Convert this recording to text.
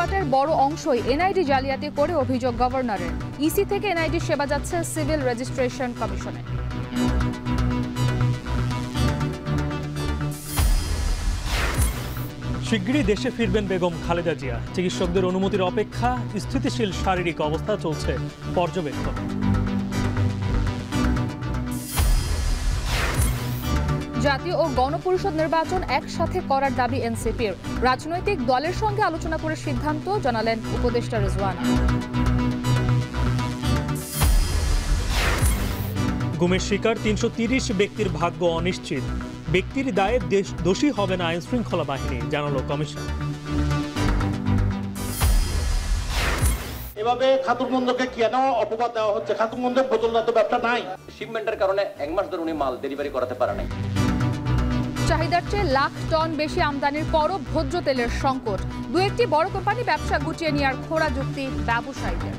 লুটপাটের বড় অংশই এনআইডি জালিয়াতি করে অভিযোগ গভর্নরের। ইসি থেকে এনআইডি সেবা যাচ্ছে সিভিল রেজিস্ট্রেশন কমিশনে। শিগগিরই দেশে ফিরবেন বেগম খালেদা জিয়া। চিকিৎসকদের অনুমতির অপেক্ষা, স্থিতিশীল শারীরিক অবস্থা চলছে পর্যবেক্ষণ। জাতীয় ও গণপরিষদ নির্বাচন একসাথে করার দাবি এনসিপির। রাজনৈতিক দলের সঙ্গে আলোচনা করে সিদ্ধান্ত জানালেন উপদেষ্টা রিজওয়ানা। গুমের শিকার ৩৩০ ব্যক্তির ভাগ্য অনিশ্চিত। ব্যক্তির দায়ে দোষী হবে না আইন শৃঙ্খলা বাহিনী, জানালো কমিশন। এভাবে খাতুনগঞ্জকে কেন অপবাদ দেওয়া হচ্ছে? খাতুনগঞ্জের বোতলজাত ব্যবসা নাই। শিপমেন্টের কারণে 1 মাস ধরে উনি মাল ডেলিভারি করাতে পারে নাই। চাহিদার চেয়ে লাখ টন বেশি আমদানির পরও ভোজ্য তেলের সংকট। দু একটি বড় কোম্পানি ব্যবসা গুটিয়ে নেওয়ার খোঁড়া যুক্তি ব্যবসায়ীদের।